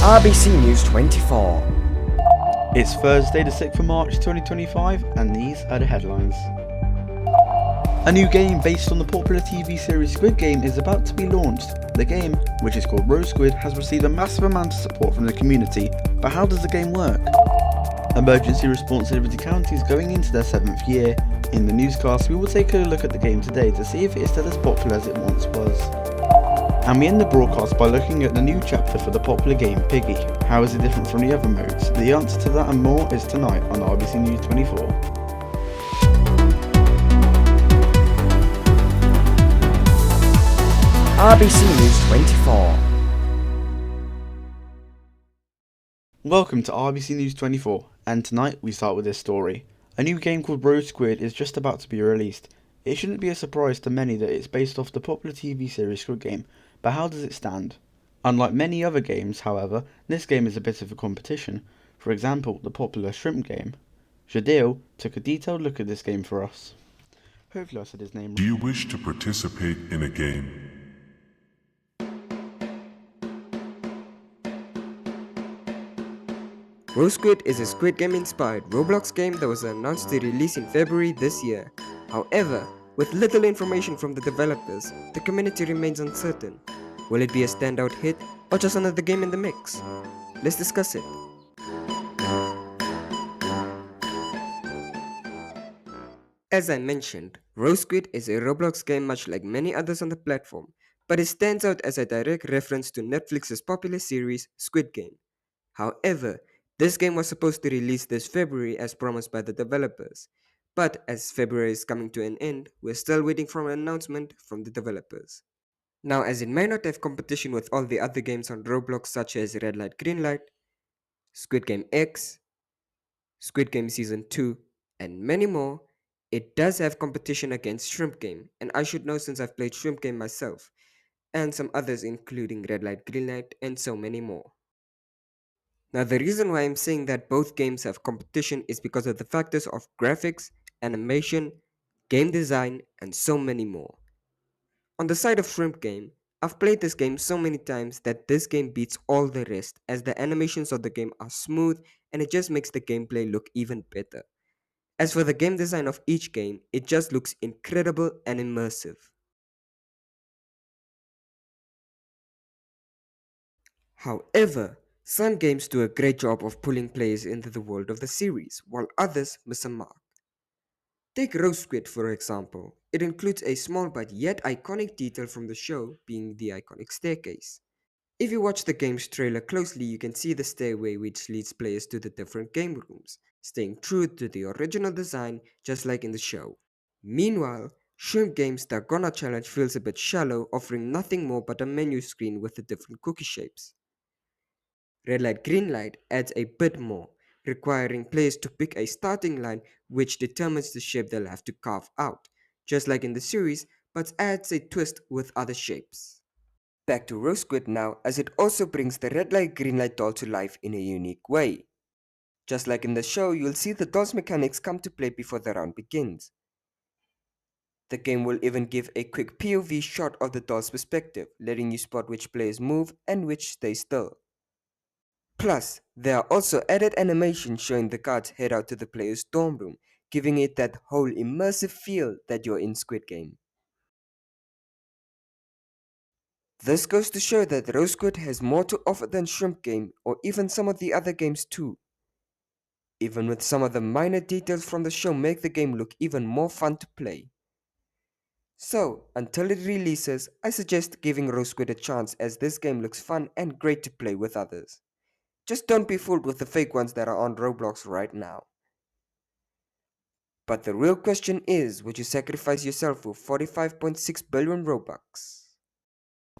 RBC News 24. It's Thursday the 6th of March 2025 and these are the headlines. A new game based on the popular TV series Squid Game is about to be launched. The game, which is called Squid, has received a massive amount of support from the community, but how does the game work? Emergency response in Liberty County is going into their 7th year. In the newscast, we will take a look at the game today to see if it is still as popular as it once was. And we end the broadcast by looking at the new chapter for the popular game Piggy. How is it different from the other modes? The answer to that and more is tonight on RBC News 24. RBC News 24. Welcome to RBC News 24, and tonight we start with this story. A new game called Squid is just about to be released. It shouldn't be a surprise to many that it's based off the popular TV series Squid Game, but how does it stand? Unlike many other games, however, this game is a bit of a competition. For example, the popular shrimp game. Jadil took a detailed look at this game for us. Hopefully I said his name right. Do you wish to participate in a game? Squid is a Squid Game inspired Roblox game that was announced to release in February this year. However, with little information from the developers, the community remains uncertain. Will it be a standout hit or just another game in the mix? Let's discuss it. As I mentioned, Squid is a Roblox game much like many others on the platform, but it stands out as a direct reference to Netflix's popular series Squid Game. However, this game was supposed to release this February as promised by the developers, but as February is coming to an end, we're still waiting for an announcement from the developers. Now, as it may not have competition with all the other games on Roblox such as Red Light Green Light, Squid Game X, Squid Game Season 2, and many more, it does have competition against Shrimp Game, and I should know since I've played Shrimp Game myself, and some others including Red Light Green Light and so many more. Now, the reason why I'm saying that both games have competition is because of the factors of graphics, animation, game design, and so many more. On the side of Shrimp Game, I've played this game so many times that this game beats all the rest as the animations of the game are smooth and it just makes the gameplay look even better. As for the game design of each game, it just looks incredible and immersive. However, some games do a great job of pulling players into the world of the series, while others miss a mark. Take Squid for example. It includes a small but yet iconic detail from the show, being the iconic staircase. If you watch the game's trailer closely, you can see the stairway which leads players to the different game rooms, staying true to the original design just like in the show. Meanwhile, Shrimp Game's Dalgona Challenge feels a bit shallow, offering nothing more but a menu screen with the different cookie shapes. Red Light Green Light adds a bit more, requiring players to pick a starting line which determines the shape they'll have to carve out, just like in the series, but adds a twist with other shapes. Back to Squid now, as it also brings the Red Light Green Light doll to life in a unique way. Just like in the show, you'll see the doll's mechanics come to play before the round begins. The game will even give a quick POV shot of the doll's perspective, letting you spot which players move and which stay still. Plus, there are also added animations showing the guards head out to the player's dorm room, giving it that whole immersive feel that you're in Squid Game. This goes to show that Squid has more to offer than Shrimp Game or even some of the other games too. Even with some of the minor details from the show make the game look even more fun to play. So, until it releases, I suggest giving Squid a chance as this game looks fun and great to play with others. Just don't be fooled with the fake ones that are on Roblox right now. But the real question is, would you sacrifice yourself for 45.6 billion Robux?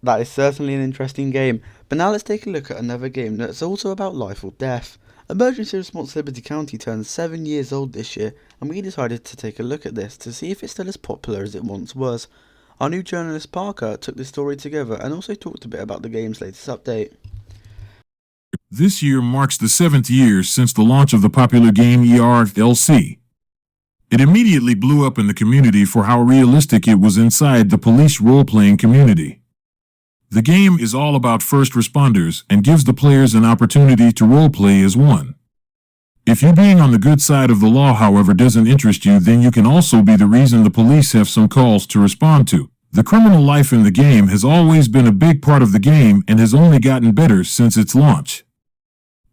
That is certainly an interesting game, but now let's take a look at another game that's also about life or death. Emergency Response Liberty County turns 7 years old this year, and we decided to take a look at this to see if it's still as popular as it once was. Our new journalist Parker took this story together and also talked a bit about the game's latest update. This year marks the 7th year since the launch of the popular game RBC. It immediately blew up in the community for how realistic it was inside the police role-playing community. The game is all about first responders and gives the players an opportunity to roleplay as one. If you being on the good side of the law, however, doesn't interest you, then you can also be the reason the police have some calls to respond to. The criminal life in the game has always been a big part of the game and has only gotten better since its launch.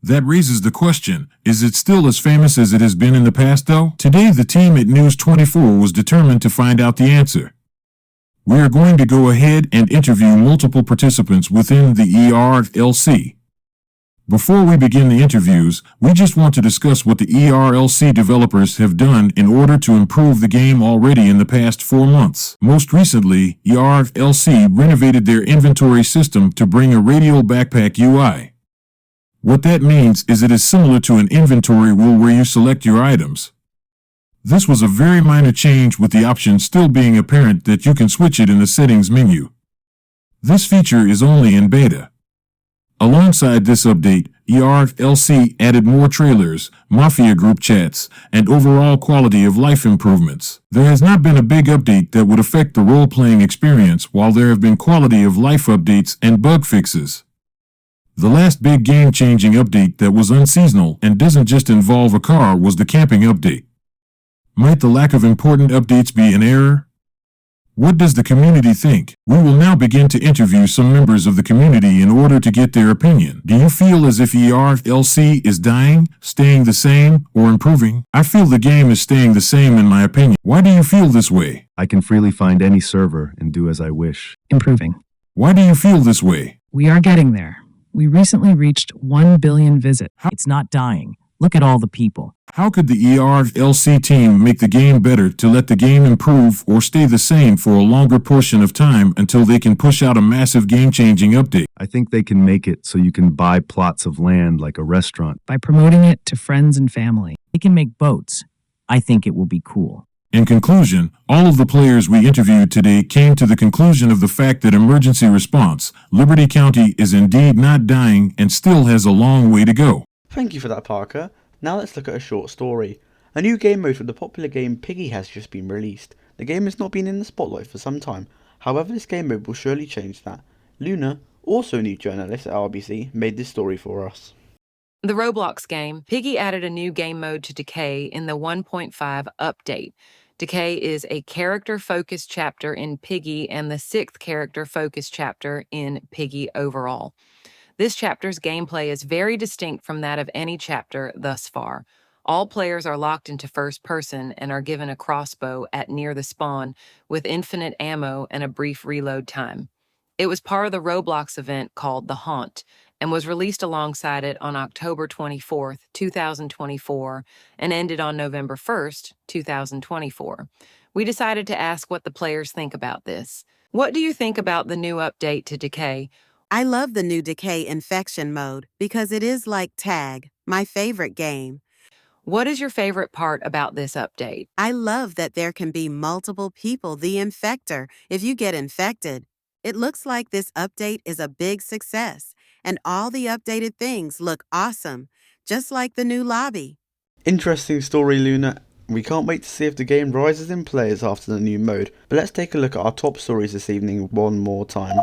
That raises the question, is it still as famous as it has been in the past though? Today the team at News 24 was determined to find out the answer. We are going to go ahead and interview multiple participants within the ERLC. Before we begin the interviews, we just want to discuss what the ERLC developers have done in order to improve the game already in the past 4 months. Most recently, ERLC renovated their inventory system to bring a radial backpack UI. What that means is it is similar to an inventory wheel where you select your items. This was a very minor change, with the option still being apparent that you can switch it in the settings menu. This feature is only in beta. Alongside this update, ERLC added more trailers, Mafia group chats, and overall quality of life improvements. There has not been a big update that would affect the role-playing experience, while there have been quality of life updates and bug fixes. The last big game-changing update that was unseasonal and doesn't just involve a car was the camping update. Might the lack of important updates be an error? What does the community think? We will now begin to interview some members of the community in order to get their opinion. Do you feel as if ERLC is dying, staying the same, or improving? I feel the game is staying the same in my opinion. Why do you feel this way? I can freely find any server and do as I wish. Improving. Why do you feel this way? We are getting there. We recently reached 1 billion visits. It's not dying. Look at all the people. How could the ERLC team make the game better to let the game improve or stay the same for a longer portion of time until they can push out a massive game-changing update? I think they can make it so you can buy plots of land like a restaurant. By promoting it to friends and family, they can make boats. I think it will be cool. In conclusion, all of the players we interviewed today came to the conclusion of the fact that emergency response, Liberty County, is indeed not dying and still has a long way to go. Thank you for that, Parker. Now let's look at a short story. A new game mode for the popular game Piggy has just been released. The game has not been in the spotlight for some time. However, this game mode will surely change that. Luna, also a new journalist at RBC, made this story for us. The Roblox game, Piggy added a new game mode to Decay in the 1.5 update. Decay is a character-focused chapter in Piggy and the 6th character-focused chapter in Piggy overall. This chapter's gameplay is very distinct from that of any chapter thus far. All players are locked into first person and are given a crossbow at near the spawn with infinite ammo and a brief reload time. It was part of the Roblox event called The Haunt and was released alongside it on October 24th, 2024 and ended on November 1st, 2024. We decided to ask what the players think about this. What do you think about the new update to Decay? I love the new Decay Infection mode because it is like Tag, my favorite game. What is your favorite part about this update? I love that there can be multiple people the infector if you get infected. It looks like this update is a big success, and all the updated things look awesome, just like the new lobby. Interesting story, Luna. We can't wait to see if the game rises in players after the new mode, but let's take a look at our top stories this evening one more time.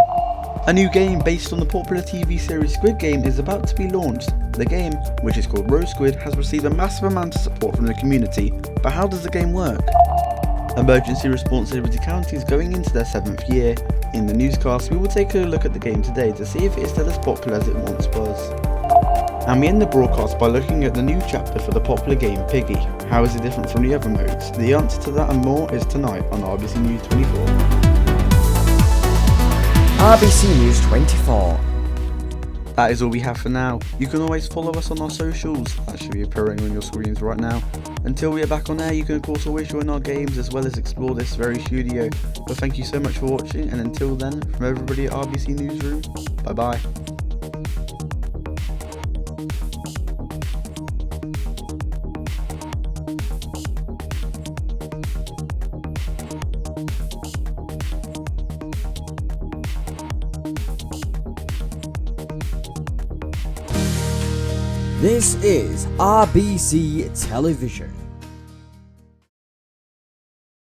A new game based on the popular TV series Squid Game is about to be launched. The game, which is called Squid, has received a massive amount of support from the community, but how does the game work? Emergency Response Liberty County is going into their 7th year. In the newscast, we will take a look at the game today to see if it is still as popular as it once was. And we end the broadcast by looking at the new chapter for the popular game Piggy. How is it different from the other modes? The answer to that and more is tonight on RBC News 24. RBC News 24. That is all we have for now. You can always follow us on our socials, that should be appearing on your screens right now. Until we are back on air, you can of course always join our games as well as explore this very studio. But thank you so much for watching, and until then, from everybody at RBC Newsroom, bye bye. This is RBC Television.